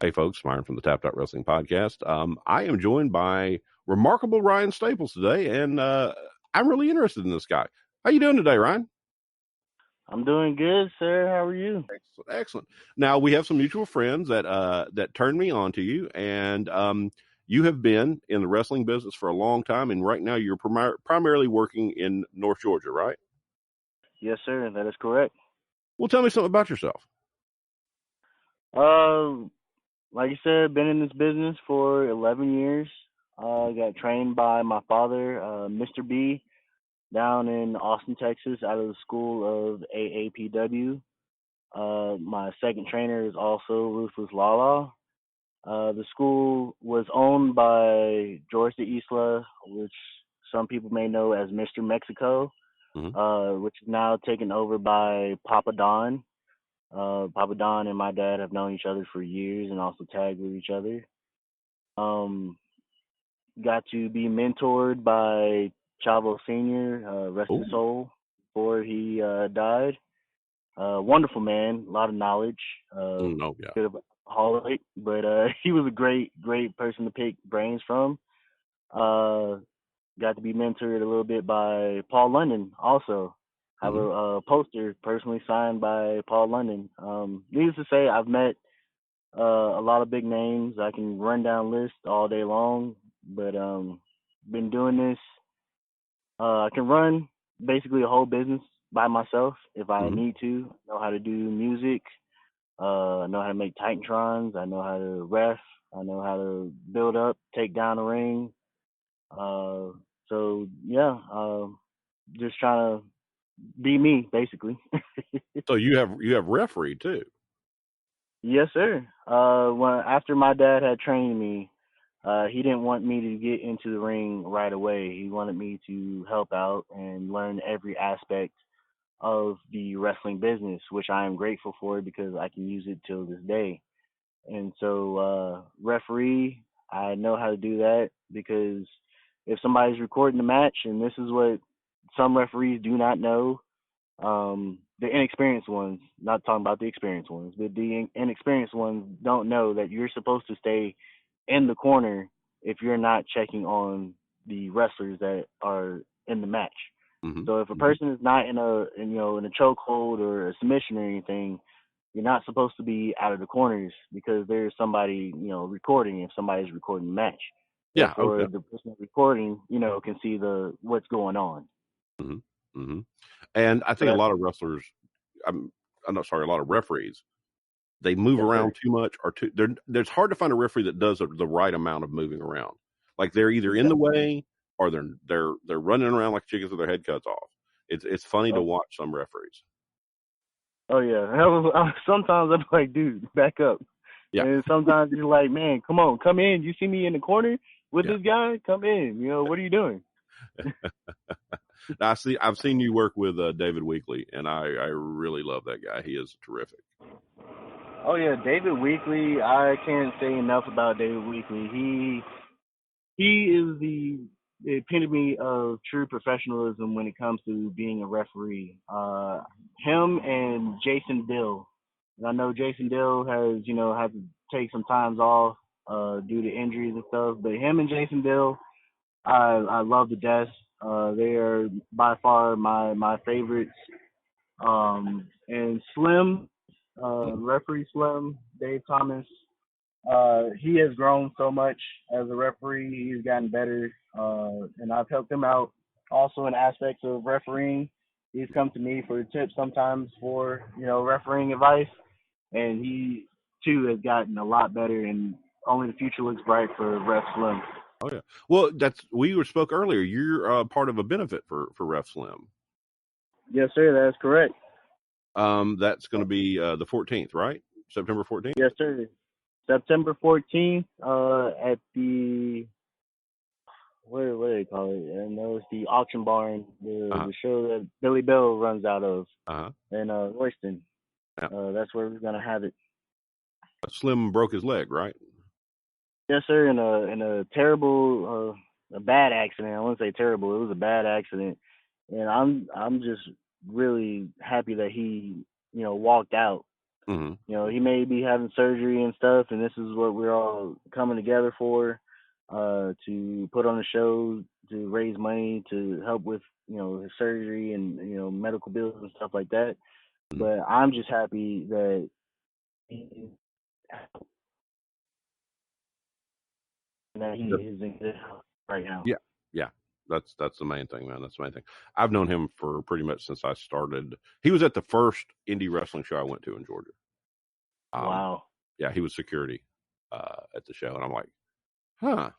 Hey, folks, Myron from the Tap Wrestling Podcast. I am joined by remarkable Ryan Staples today, and I'm really interested in this guy. How you doing today, Ryan? I'm doing good, sir. How are you? Excellent, excellent. Now, we have some mutual friends that turned me on to you, and you have been in the wrestling business for a long time, and right now you're primarily working in North Georgia, right? Yes, sir. That is correct. Well, tell me something about yourself. Like you said, been in this business for 11 years. Got trained by my father, Mr. B, down in Austin, Texas, out of the school of AAPW. My second trainer is also Ruthless Lala. The school was owned by George de Isla, which some people may know as Mr. Mexico, which is now taken over by Papa Don. Papa Don and my dad have known each other for years and also tagged with each other. Got to be mentored by Chavo Sr., rest his soul, before he died. Wonderful man, a lot of knowledge. Bit of a holiday, but he was a great person to pick brains from. Got to be mentored a little bit by Paul London also. I have a poster personally signed by Paul London. Needless to say, I've met a lot of big names. I can run down lists all day long, but been doing this. I can run basically a whole business by myself if I need to. I know how to do music. I know how to make Titantrons. I know how to ref. I know how to build up, take down a ring. So yeah, just trying to be me, basically. So you have referee too. Yes, sir. After my dad had trained me, he didn't want me to get into the ring right away. He wanted me to help out and learn every aspect of the wrestling business, which I am grateful for because I can use it till this day. And so, referee, I know how to do that because if somebody's recording the match, and this is what some referees do not know, the inexperienced ones, not talking about the experienced ones, but the inexperienced ones don't know that you're supposed to stay in the corner if you're not checking on the wrestlers that are in the match. So if a person is not in a chokehold or a submission or anything, you're not supposed to be out of the corners because there's somebody, recording if somebody's recording the match. Yeah. Or the person recording, can see what's going on. And I think a lot of wrestlers, I'm not sorry, a lot of referees, they move around too much or it's hard to find a referee that does the right amount of moving around. Like they're either in the way or they're running around like chickens with their head cuts off. It's funny to watch some referees. Oh yeah. Sometimes I'm like, dude, back up. Yeah. And sometimes you're like, man, come in. You see me in the corner with this guy? Come in. What are you doing? I've seen you work with David Weekley, and I really love that guy. He is terrific. Oh yeah, David Weekley. I can't say enough about David Weekley. He is the epitome of true professionalism when it comes to being a referee. Him and Jason Dill. And I know Jason Dill has had to take some times off due to injuries and stuff, but him and Jason Dill, I love to death. They are by far my favorites. And Slim, referee Slim, Dave Thomas, he has grown so much as a referee. He's gotten better, and I've helped him out also in aspects of refereeing. He's come to me for tips sometimes for refereeing advice, and he too has gotten a lot better. And only the future looks bright for Ref Slim. Oh yeah. Well, we spoke earlier. You're part of a benefit for Ref Slim. Yes, sir. That's correct. That's going to be the 14th, right? September 14th. Yes, sir. September 14th. At the what do they call it? I know it's the auction barn, the show that Billy Bell runs out of in Royston. Yeah. That's where we're gonna have it. Slim broke his leg, right? Yes, sir. In a terrible, a bad accident. I wouldn't say terrible. It was a bad accident, and I'm just really happy that he walked out. Mm-hmm. You know, he may be having surgery and stuff, and this is what we're all coming together for, to put on a show, to raise money, to help with, you know, his surgery and, you know, medical bills and stuff like that. Mm-hmm. But I'm just happy that he, that he is in good health right now. Yeah, yeah. That's the main thing, man. That's the main thing. I've known him for pretty much since I started. He was at the first indie wrestling show I went to in Georgia. Wow. Yeah, he was security at the show, and I'm like, huh.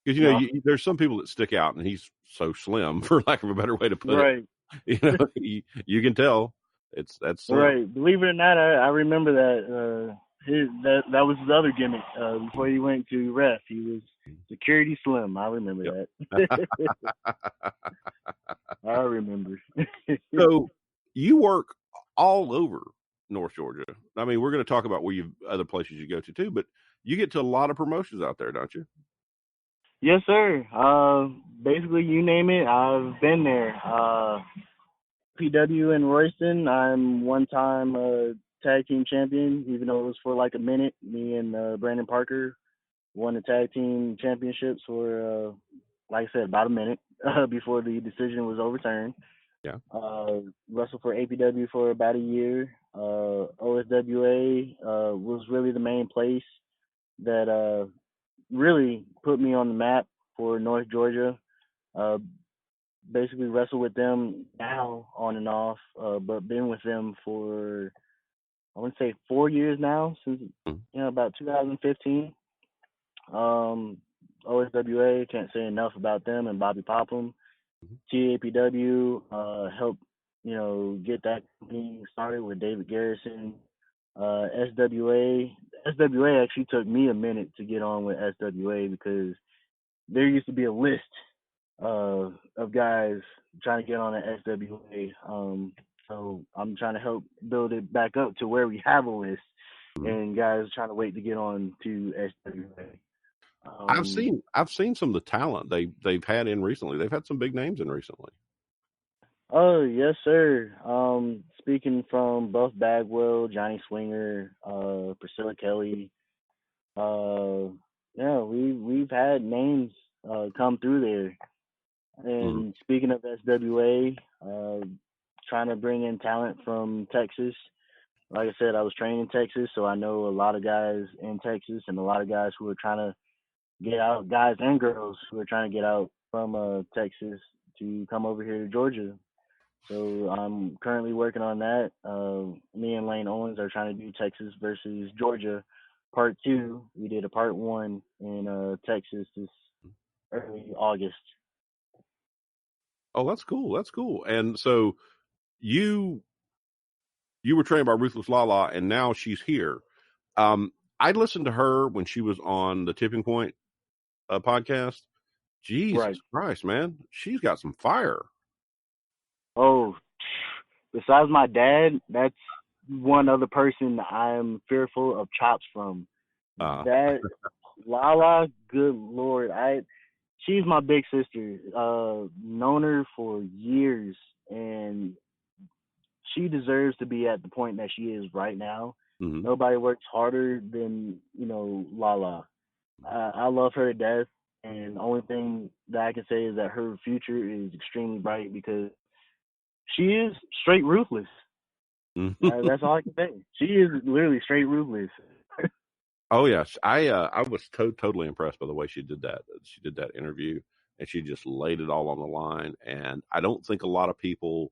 Because No. there's some people that stick out, and he's so slim, for lack of a better way to put it. Right. You can tell that's slim. Right. Believe it or not, I remember that. That was his other gimmick. Before he went to ref, he was security slim. I remember Yep. that. I remember. So you work all over North Georgia. I mean, we're going to talk about where you other places you go to too, but you get to a lot of promotions out there, don't you? Yes, sir. Basically, you name it, I've been there. PW in Royston, I'm one-time tag team champion, even though it was for like a minute. Me and Brandon Parker won the tag team championships for, like I said, about a minute before the decision was overturned. Yeah. Wrestled for APW for about a year. OSWA was really the main place that really put me on the map for North Georgia. Uh, Basically wrestle with them now on and off, but been with them for I want to say 4 years now since about 2015. OSWA, can't say enough about them and Bobby Popham. TAPW helped get that company started with David Garrison. SWA actually took me a minute to get on with SWA because there used to be a list of guys trying to get on the SWA. So I'm trying to help build it back up to where we have a list, and guys trying to wait to get on to SWA. I've seen some of the talent they've had in recently. They've had some big names in recently. Oh yes, sir. Speaking from Buff Bagwell, Johnny Swinger, Priscilla Kelly. Yeah, we've had names come through there. And speaking of SWA, trying to bring in talent from Texas. Like I said, I was trained in Texas, so I know a lot of guys in Texas and a lot of guys who are trying to get out, guys and girls who are trying to get out from Texas to come over here to Georgia. So I'm currently working on that. Me and Lane Owens are trying to do Texas versus Georgia part 2. We did a part 1 in Texas this early August. Oh, that's cool. That's cool. And so you were trained by Ruthless Lala, and now she's here. I listened to her when she was on the Tipping Point podcast. Jesus Right. Christ, man, she's got some fire. Oh, besides my dad, that's one other person I'm fearful of chops from. That Lala, good lord, she's my big sister. Known her for years, and she deserves to be at the point that she is right now. Mm-hmm. Nobody works harder than Lala. I love her to death, and the only thing that I can say is that her future is extremely bright because she is straight ruthless. That's all I can say. She is literally straight ruthless. Oh yes, I was totally impressed by the way she did that. She did that interview, and she just laid it all on the line. And I don't think a lot of people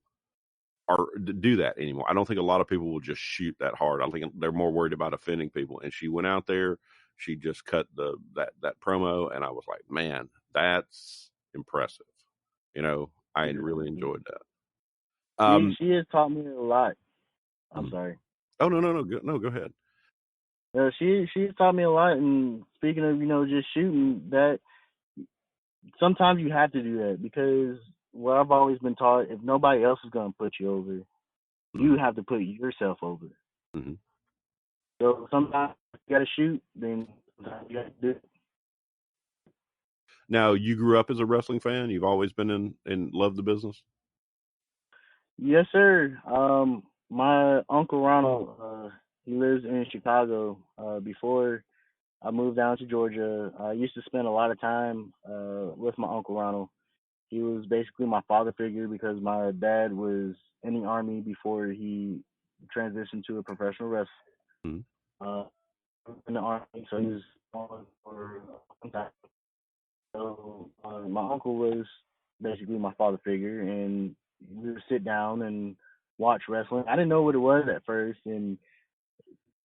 do that anymore. I don't think a lot of people will just shoot that hard. I think they're more worried about offending people. And she went out there, she just cut that promo, and I was like, man, that's impressive. I really enjoyed that. She has taught me a lot. I'm sorry. Oh no, go ahead. She's taught me a lot. And speaking of just shooting, that sometimes you have to do that because what I've always been taught, if nobody else is gonna put you over, you have to put yourself over. Mm-hmm. So sometimes you gotta shoot, then sometimes you have to do it. Now, you grew up as a wrestling fan. You've always been in loved the business. Yes, sir. My Uncle Ronald, he lives in Chicago. Before I moved down to Georgia, I used to spend a lot of time with my Uncle Ronald. He was basically my father figure because my dad was in the army before he transitioned to a professional wrestler. Mhm. Uh, in the army, so he was on for a long time. So my uncle was basically my father figure, and we would sit down and watch wrestling. I didn't know what it was at first, and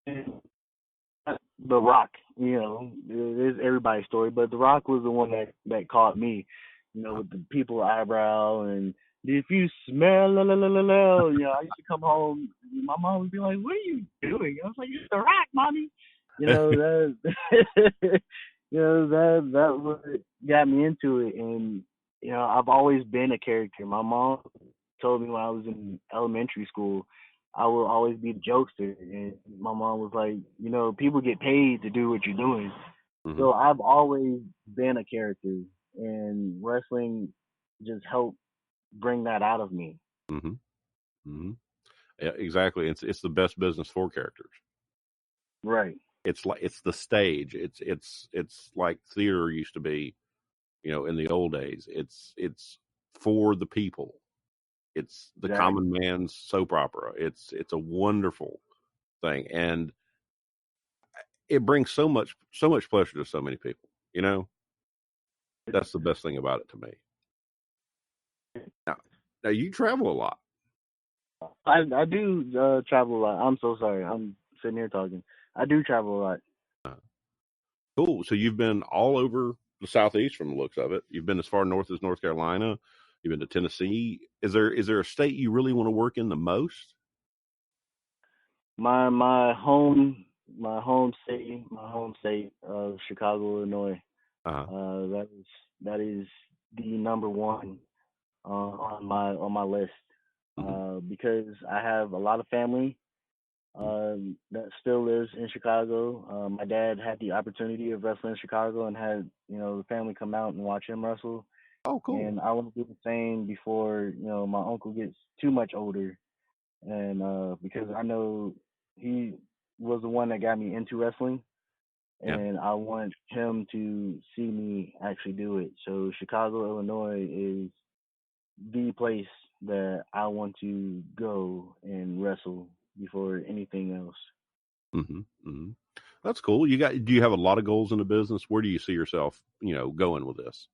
The Rock, it is everybody's story, but The Rock was the one that caught me, with the people eyebrow and if you smell la la la la la, I used to come home, my mom would be like, "What are you doing?" I was like, "It's The Rock, mommy." That that what got me into it, and I've always been a character. My mom told me when I was in elementary school I will always be the jokester. And my mom was like, people get paid to do what you're doing. Mhm. So I've always been a character, and wrestling just helped bring that out of me. Mhm. Mhm. Yeah, exactly. It's the best business for characters. Right. It's the stage. It's like theater used to be, in the old days. It's for the people. It's the common Exactly. man's soap opera. It's a wonderful thing, and it brings so much pleasure to so many people. That's the best thing about it to me. Now, now you travel a lot. I do travel a lot. I'm so sorry. I'm sitting here talking. I do travel a lot. Uh, Cool. So you've been all over the southeast from the looks of it. You've been as far north as North Carolina. You've been to Tennessee. Is there a state you really want to work in the most? My home state of Chicago, Illinois. Uh, That is the number one on my list, hmm because I have a lot of family that still lives in Chicago. My dad had the opportunity of wrestling in Chicago and had the family come out and watch him wrestle. Oh, cool. And I want to do the same before my uncle gets too much older, and because I know he was the one that got me into wrestling, Yeah. and I want him to see me actually do it. So Chicago, Illinois is the place that I want to go and wrestle before anything else. hmm hmm That's cool. Do you have a lot of goals in the business? Where do you see yourself, going with this?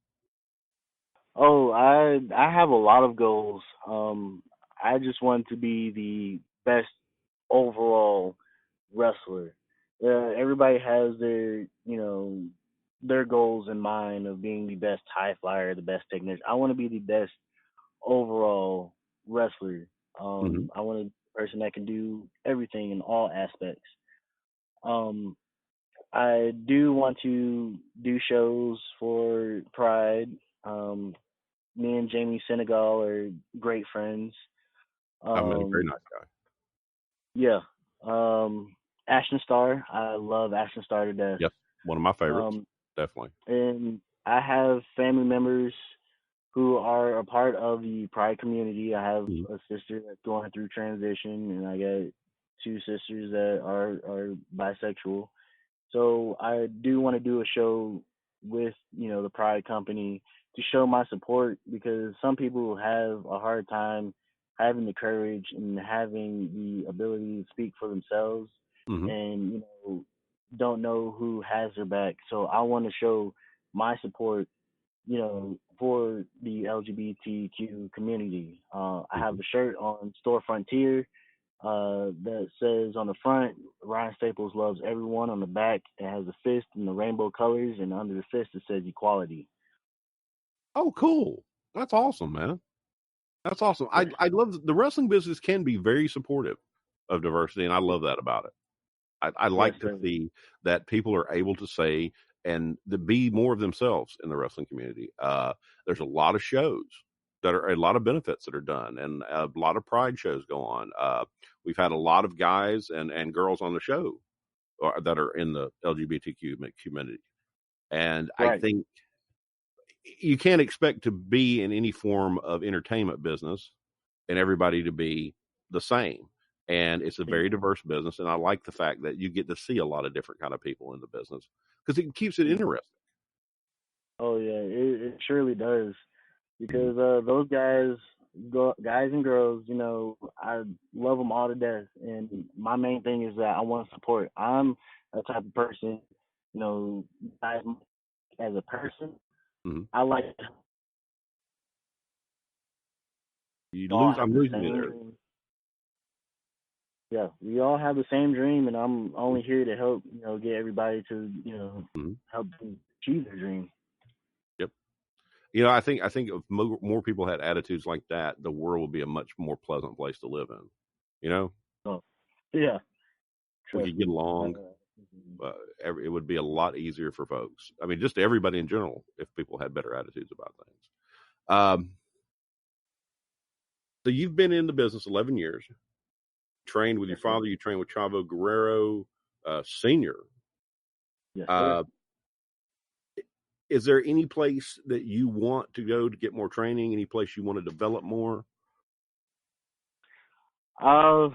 Oh, I have a lot of goals. I just want to be the best overall wrestler. Everybody has their goals in mind of being the best high flyer, the best technician. I want to be the best overall wrestler. hmm I want to be a person that can do everything in all aspects. Um, I do want to do shows for Pride. Um, Me and Jamie Senegal are great friends. I've met a very Um, nice guy. yeah. Ashton Starr, I love Ashton Starr to death. Yes, one of my favorites, Um, definitely. and I have family members who are a part of the Pride community. I have hmm a sister that's going through transition, and I got two sisters that are bisexual. So I do want to do a show with the Pride Company to show my support, because some people have a hard time having the courage and having the ability to speak for themselves, hmm and don't know who has their back. So I want to show my support, for the LGBTQ community. I have hmm a shirt on Store Frontier that says on the front, Ryan Staples loves everyone. On the back, it has a fist in the rainbow colors, and under the fist, it says equality. Oh, cool. That's awesome, man. That's awesome. Yes, I love the wrestling business can be very supportive of diversity, and I love that about it. I yes, like to sir. see that people are able to say and to be more of themselves in the wrestling community. There's a lot of shows that are a lot of benefits that are done, and a lot of pride shows go on. We've had a lot of guys and girls on the show that are in the LGBTQ community, and I Right. think you can't expect to be in any form of entertainment business and everybody to be the same. and it's a very diverse business. And I like the fact that you get to see a lot of different kind of people in the business because it keeps it interesting. Oh yeah, it surely does. Mhm. Because those guys and girls, I love them all to death. And my main thing is that I want support. I'm a type of person, as as a person, Mhm. I like You to all lose. have I'm the losing you same there. dream. Yeah, we all have the same dream, and I'm only here to help, get everybody to, Mhm. help them achieve their dream. Yep. I think if more people had attitudes like that, the world would be a much more pleasant place to live in. You know, So, yeah, we trust could get me. along. It would be a lot easier for folks. I mean, just everybody in general, if people had better attitudes about things. Um, so you've been in the business 11 years, trained with your Yes, sir. father, you trained with Chavo Guerrero, Senior. Yes, sir. Uh, is there any place that you want to go to get more training? Any place you want to develop more? Uh,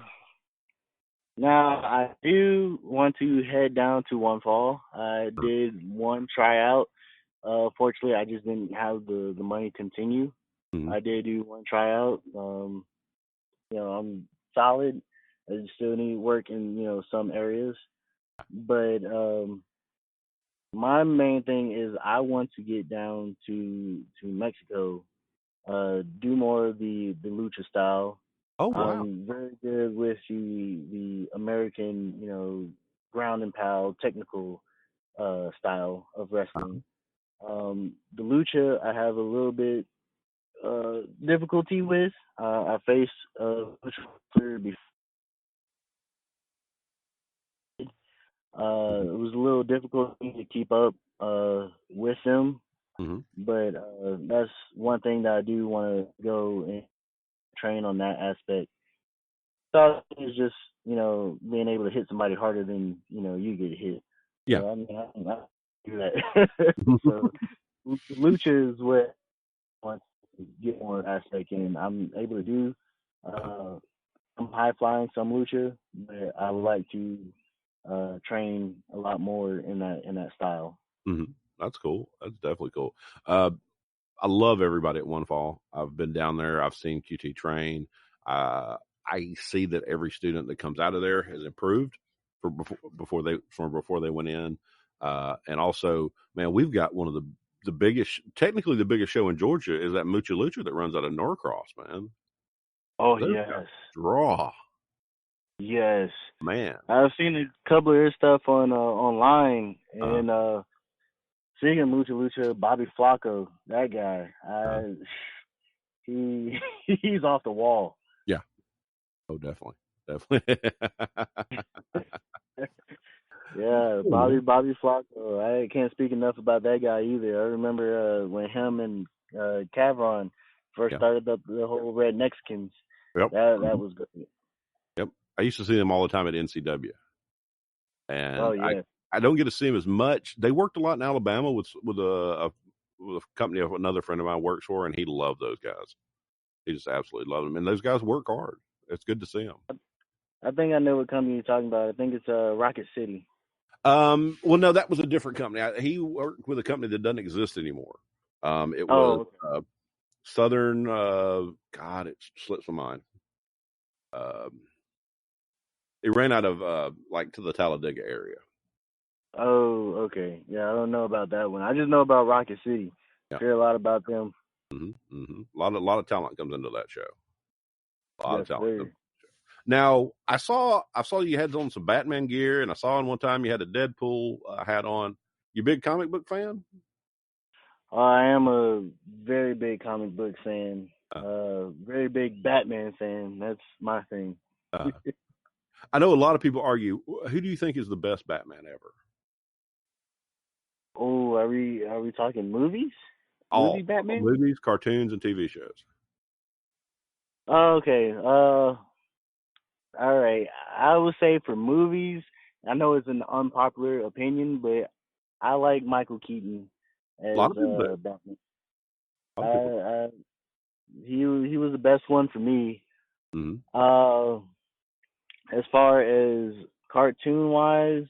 Now I do want to head down to One Fall. I did one tryout. Fortunately, I just didn't have the money to continue. Mm-hmm. I did do one tryout. I'm solid. I just still need work in some areas, but my main thing is I want to get down to Mexico. Do more of the lucha style. Oh, wow. I'm very good with the American, ground and pound technical style of wrestling. The lucha I have a little bit difficulty with. I faced lucha wrestler before. Mm-hmm. It was a little difficult for me to keep up with them, Mm-hmm. but that's one thing that I do want to go and train on that aspect. So it's just being able to hit somebody harder than you get hit. Yeah. So I mean I do that. So lucha is what I want to get more aspect in. I'm able to do some high flying, some lucha, but I would like to train a lot more in that style. Mm-hmm. That's cool. That's definitely cool. Uh, I love everybody at One Fall. I've been down there. I've seen QT train. Uh, I see that every student that comes out of there has improved before they went in. And also, man, we've got one of the biggest, technically the biggest show in Georgia is that Mucha Lucha that runs out of Norcross, man. Oh Those guys yes, draw, yes. man. I've seen a couple of his stuff on online, Uh, and speaking of Lucha Lucha, Bobby Flacco, that guy, uh, he he's off the wall. yeah. Oh, definitely. Definitely. Yeah, Cool, Bobby man. Bobby Flacco. I can't speak enough about that guy either. I remember when him and Cavron first Yeah. started the whole Red Mexicans. Yep. That was good. Yep. I used to see them all the time at NCW. Oh And yeah. I don't get to see them as much. They worked a lot in Alabama with a company of another friend of mine works for, and he loved those guys. He just absolutely loved them, and those guys work hard. It's good to see them. I think I know what company you're talking about. I think it's Rocket City. Well, no, that was a different company. He worked with a company that doesn't exist anymore. It was Oh, okay. Southern. God, it slips my mind. Um, it ran out of like to the Talladega area. Oh, okay. Yeah, I don't know about that one. I just know about Rocket City. Yeah. Hear a lot about them. A lot of talent comes into that show. A lot Yes, of talent comes. sir. Now, I saw you had on some Batman gear, and I saw in one time you had a Deadpool hat on. You big comic book fan? I am a very big comic book fan. Uh, Very big Batman fan. That's my thing. uh, I know a lot of people argue. Who do you think is the best Batman ever? Oh, are we talking movies? Movie All Batman? movies, cartoons, and TV shows. Oh, okay. All right. I would say for movies, I know it's an unpopular opinion, but I like Michael Keaton A lot as of people do. Batman. A lot of people. I, he was the best one for me. Mm-hmm. Uh, As far as cartoon wise,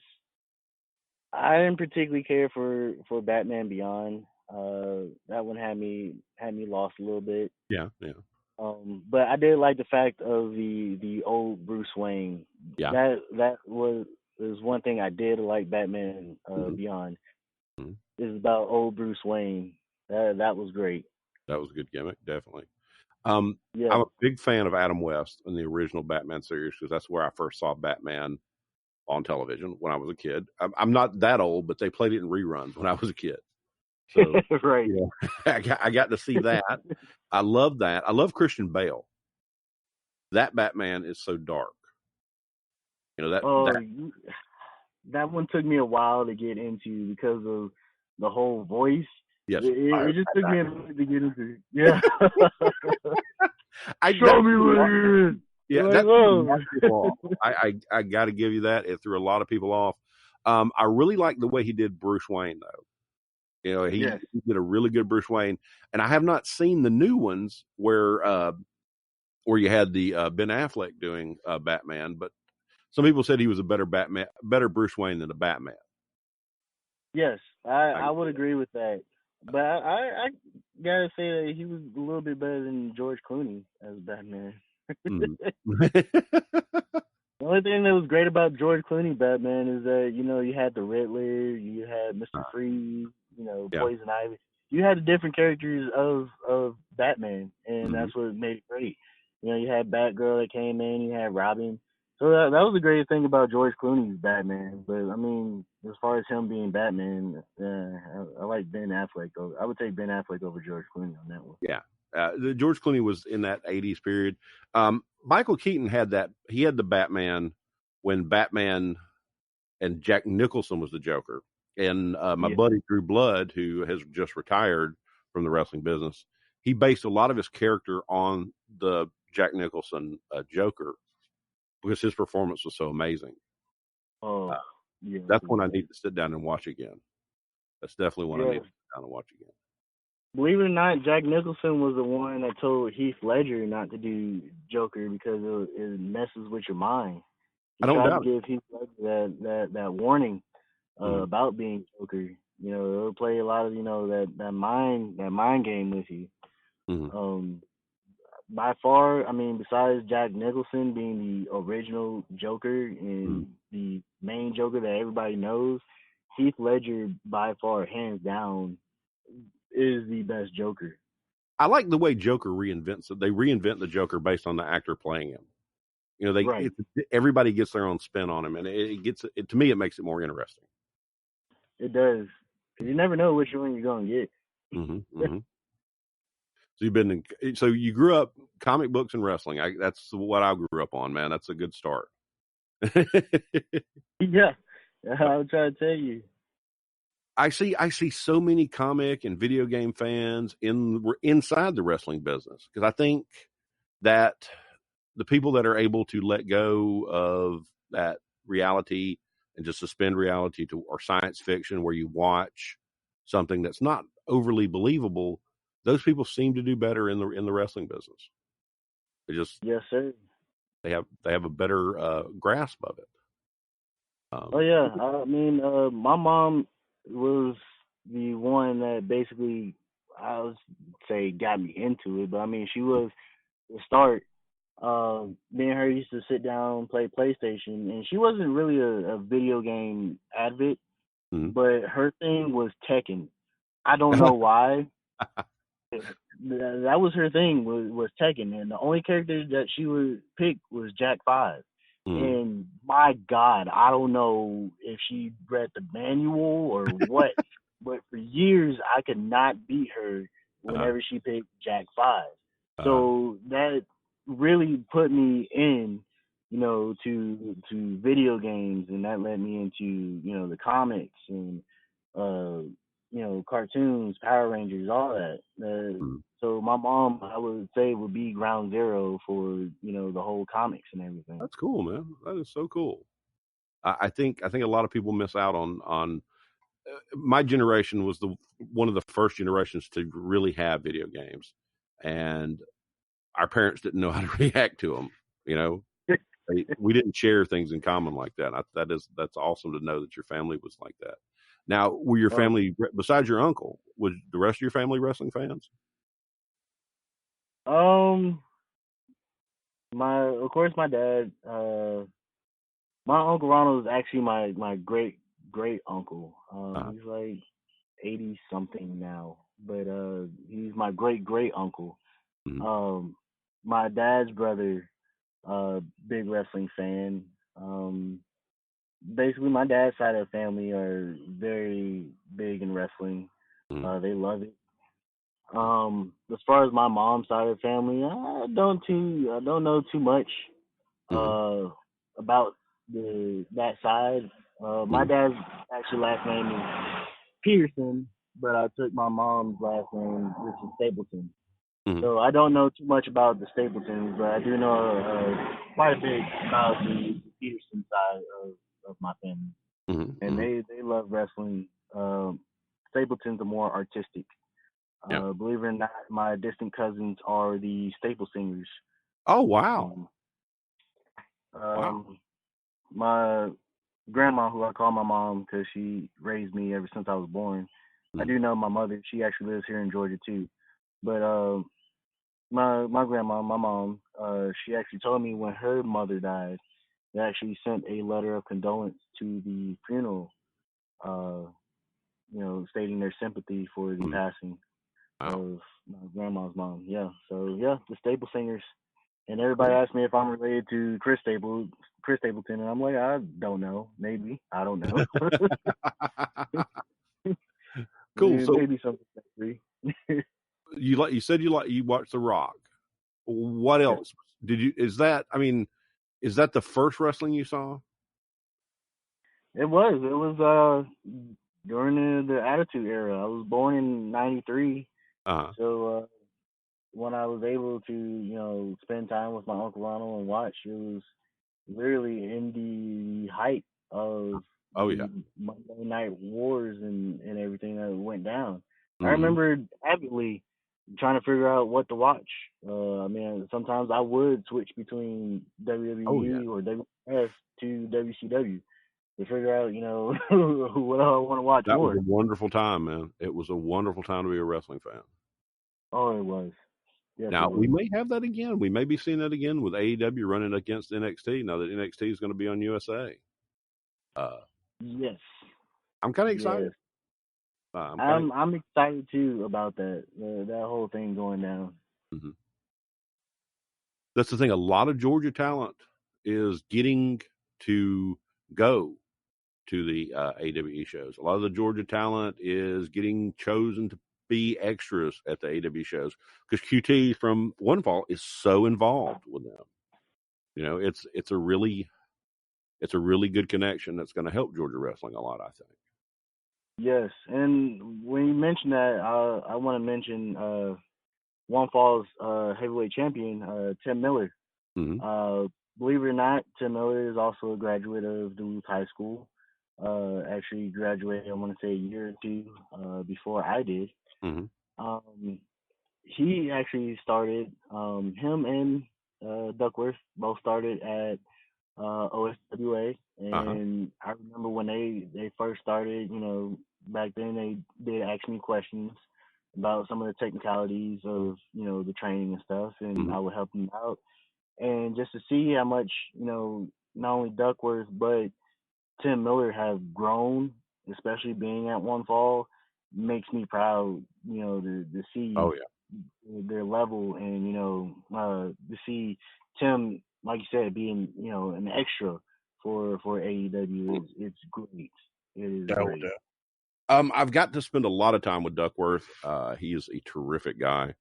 I didn't particularly care for Batman Beyond. That one had me lost a little bit. Yeah, yeah, But I did like the fact of the old Bruce Wayne. yeah. That was one thing I did like Batman Hmm. Beyond. Hmm. Is about old Bruce Wayne. That was great. That was a good gimmick, definitely. Um, I'm Yeah. a big fan of Adam West in the original Batman series because that's where I first saw Batman on television when I was a kid. I'm not that old, but they played it in reruns when I was a kid. So, Right. yeah, I got to see that. I love that. I love Christian Bale. That Batman is so dark. You know that Oh, that that one took me a while to get into because of the whole voice. It, yes, it, Myron. it just took me a minute to get into. Yeah. I Show that me what it is. Yeah, Like, that threw a lot oh. of people off. I got to give you that. It threw a lot of people off. I really like the way he did Bruce Wayne, though. You know, Yes. he did a really good Bruce Wayne, and I have not seen the new ones where you had the Ben Affleck doing Batman, but some people said he was a better Bruce Wayne than a Batman. Yes, I I can would see agree with that. But I gotta say that he was a little bit better than George Clooney as Batman. that. The only thing that was great about George Clooney Batman is that you had the Riddler, you had Mister Freeze, Yeah. Poison Ivy. You had the different characters of Batman, and Hmm. that's what made it great. You had Batgirl that came in, you had Robin. So that was the great thing about George Clooney's Batman. But I mean, as far as him being Batman, I like Ben Affleck. I would take Ben Affleck over George Clooney on that one. Yeah. The George Clooney was in that 80s period. Michael Keaton had that. He had the Batman when Batman and Jack Nicholson was the Joker. And my Yeah. buddy Drew Blood, who has just retired from the wrestling business, he based a lot of his character on the Jack Nicholson Joker because his performance was so amazing. Uh, Oh, yeah. that's when I need to sit down and watch again. That's definitely when I need Yeah. to sit down and watch again. Believe it or not, Jack Nicholson was the one that told Heath Ledger not to do Joker because it messes with your mind. He I don't tried to doubt give Heath Ledger that warning it. Mm-hmm. about being Joker. It'll play a lot of that mind game with you. Mm-hmm. By far, I mean, besides Jack Nicholson being the original Joker Mm-hmm. and the main Joker that everybody knows, Heath Ledger by far, hands down, is the best Joker. I like the way Joker reinvents it. They reinvent the Joker based on the actor playing him. You know, Right. everybody gets their own spin on him, and it gets it to me. It makes it more interesting. It does. Because you never know which one you're going to get. Mm-hmm, mm-hmm. So you grew up comic books and wrestling. That's what I grew up on, man. That's a good start. Yeah. I'll try to tell you. I see so many comic and video game fans inside the wrestling business because I think that the people that are able to let go of that reality and just suspend reality to or science fiction where you watch something that's not overly believable, those people seem to do better in the wrestling business. They just Yes, sir. they have a better grasp of it. Oh, yeah. I mean, my mom was the one that basically, I would say, got me into it. But I mean, she was the start. Me and her used to sit down and play PlayStation, and she wasn't really a video game advocate, Mhm. but her thing was Tekken. I don't know why. That was her thing was Tekken, and the only character that she would pick was Jack 5. Mhm. And my God, I don't know if she read the manual or what, but for years I could not beat her Uh, whenever she picked Jack 5. uh, So that really put me in, to video games, and that led me into, the comics and uh, cartoons, Power Rangers, all that. mm. So my mom, I would say, would be ground zero for the whole comics and everything. That's cool, man. That is so cool. I think a lot of people miss out on my generation was the one of the first generations to really have video games, and our parents didn't know how to react to them. You know, we didn't share things in common like that. That's awesome to know that your family was like that. Now, were your family, besides your uncle, was the rest of your family wrestling fans? Of course, my dad. My uncle Ronald is actually my great uncle. He's like 80 something now, but he's my great uncle. Mm-hmm. My dad's brother, big wrestling fan. Basically, my dad's side of the family are very big in wrestling. Mm-hmm. They love it. As far as my mom's side of the family, I don't know too much Mm-hmm. about that side. My Mm-hmm. dad's actually last name is Peterson, but I took my mom's last name, which is Stapleton. Mm-hmm. So I don't know too much about the Stapletons, but I do know quite a bit about the Peterson side of my family, and Mm-hmm. they love wrestling. Stapletons are more artistic. Yeah. Believe it or not, my distant cousins are the Staple Singers. Oh, wow. Um, Wow. my grandma, who I call my mom because she raised me ever since I was born. I Mm-hmm. do know my mother. She actually lives here in Georgia too. But my grandma, my mom, she actually told me when her mother died, they actually sent a letter of condolence to the funeral, uh, stating their sympathy for the Mm-hmm. passing Wow. of my grandma's mom. Yeah. So yeah, the Staple Singers. And everybody Cool. asked me if I'm related to Chris Stapleton, and I'm like, I don't know. Maybe I don't know. Cool. So Maybe something like that. you said you watched The Rock. What Yeah. else did you? Is that the first wrestling you saw? It was. It was during the Attitude Era. I was born in '93, Uh-huh. so when I was able to, spend time with my Uncle Ronald and watch, it was literally in the height of Oh yeah. the Monday Night Wars and everything that went down. I Mm-hmm. remember avidly trying to figure out what to watch. Sometimes I would switch between Oh yeah. WWE or WWF to WCW to figure out, what I want to watch That was a more. wonderful time, man. It was a wonderful time to be a wrestling fan. Oh, it was. Yes, it Now we was. may have that again. We may be seeing that again with AEW running against NXT now that NXT is going to be on USA. Uh, Yes, I'm kind of excited. yes. I'm kind of. I'm excited too about that whole thing going down. Mhm. That's the thing. A lot of Georgia talent is getting to go to the AWE shows. A lot of the Georgia talent is getting chosen to be extras at the AW shows because QT from One Fall is so involved with them. It's a really good connection that's going to help Georgia wrestling a lot, I think. Yes, and when you mention that, I want to mention One Fall's heavyweight champion, Tim Miller. Mm-hmm. Uh, Believe it or not, Tim Miller is also a graduate of Duluth High School. Actually graduated, I want to say, a year or two before I did. Mm-hmm. Um, he actually started, him and Duckworth both started at OSWA, Uh-huh. and I remember when they first started, back then they did ask me questions about some of the technicalities of the training and stuff, and Mm-hmm. I would help them out, and just to see how much not only Duckworth but Tim Miller have grown, especially being at One Fall, makes me proud, to Oh see yeah. their level and to see Tim, like you said, being an extra for AEW is it's great. It is No great. doubt. I've got to spend a lot of time with Duckworth. He is a terrific guy.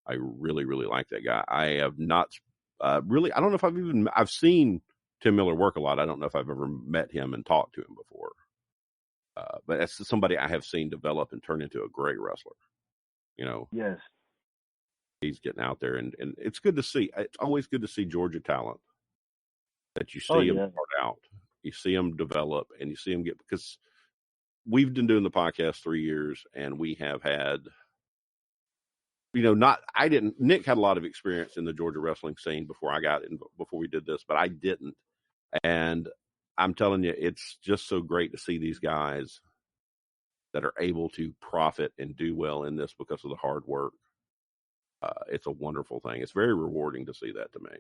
I really, really like that guy. I have not really. I don't know if I've seen Tim Miller work a lot. I don't know if I've ever met him and talked to him before. But that's somebody I have seen develop and turn into a great wrestler. You know, Yes. he's getting out there, and it's good to see. It's always good to see Georgia talent that you Oh see them yeah. start out, you see them develop, and you see them get because we've been doing the podcast 3 years, and we have had Nick had a lot of experience in the Georgia wrestling scene before we did this, but I didn't. And I'm telling you, it's just so great to see these guys that are able to profit and do well in this because of the hard work. It's a wonderful thing. It's very rewarding to see that to me.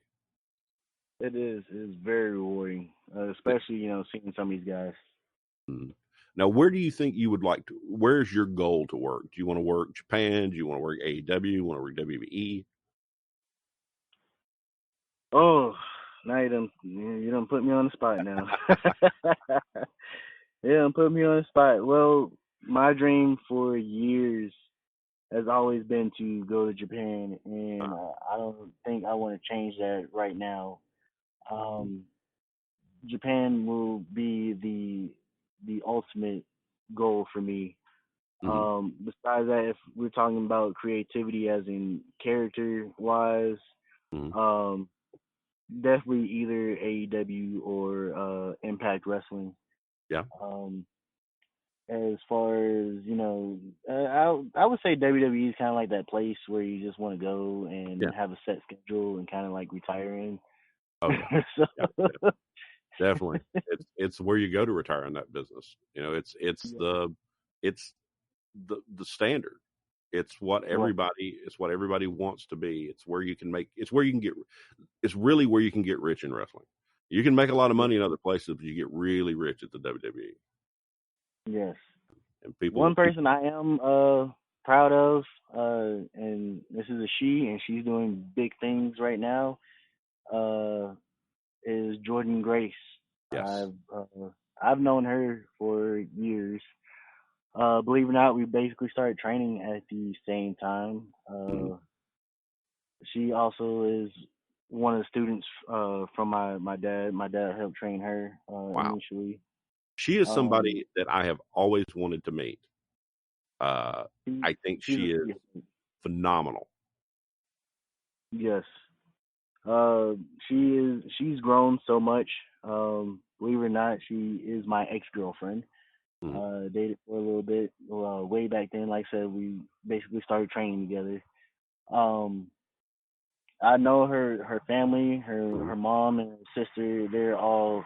It is. It is very rewarding, especially seeing some of these guys. Now, where do you think you would like to? Where's your goal to work? Do you want to work Japan? Do you want to work AEW? Do you want to work WWE? Oh, now you done put me on the spot now. You done put me on the spot. Well, my dream for years has always been to go to Japan, and I don't think I want to change that right now. Japan will be the ultimate goal for me. Besides that, if we're talking about creativity as in character wise, definitely either AEW or Impact Wrestling. Yeah. As far as I would say WWE is kind of like that place where you just want to go and have a set schedule and kind of like retire in. Oh yeah. Yeah, definitely. It's where you go to retire in that business. It's the standard. It's what everybody wants to be. It's really where you can get rich in wrestling. You can make a lot of money in other places, but you get really rich at the WWE. Yes. And One person I am proud of, and this is a she, and she's doing big things right now, is Jordan Grace. Yes. I've known her for years. Believe it or not, we basically started training at the same time. She also is one of the students from my dad. My dad helped train her initially. She is somebody that I have always wanted to meet. I think she is phenomenal. Yes. She's grown so much. Believe it or not, she is my ex-girlfriend. Dated for a little bit, way back then. Like I said, we basically started training together. I know her family, her mom and her sister. They're all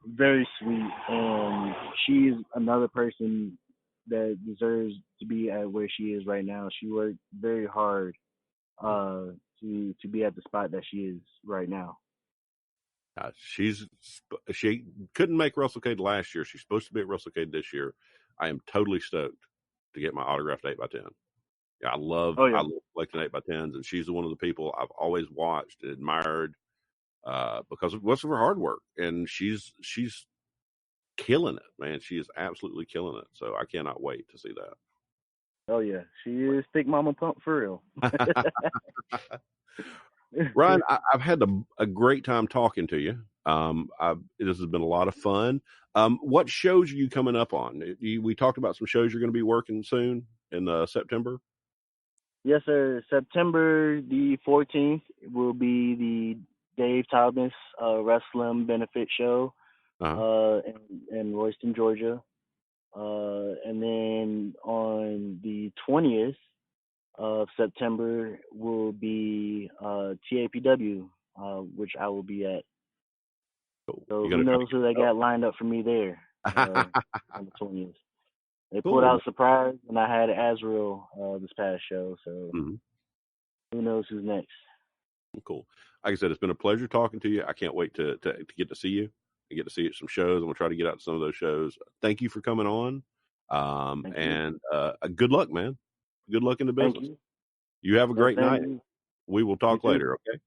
very sweet, and she's another person that deserves to be at where she is right now. She worked very hard to be at the spot that she is right now. She couldn't make WrestleCade last year. She's supposed to be at WrestleCade this year. I am totally stoked to get my autographed 8x10. Yeah, I love collecting 8x10s, and she's one of the people I've always watched and admired because of her hard work, and she's killing it, man. She is absolutely killing it. So I cannot wait to see that. Oh yeah, she is thick mama pump for real. Ryan, I've had a great time talking to you. This has been a lot of fun. What shows are you coming up on? We talked about some shows you're going to be working soon in September. Yes, sir. September the 14th will be the Dave Thomas Wrestling Benefit Show in Royston, Georgia. And then on the 20th of September will be TAPW, which I will be at. Cool. So who knows who they got lined up for me there on the 20th. They pulled out a surprise, and I had Azrael this past show, so who knows who's next. Cool. Like I said, it's been a pleasure talking to you. I can't wait to get to see you and get to see you at some shows, and we'll try to get out to some of those shows. Thank you for coming on, and good luck, man. Good luck in the business. Thank you. You have a great night. We will talk later, okay?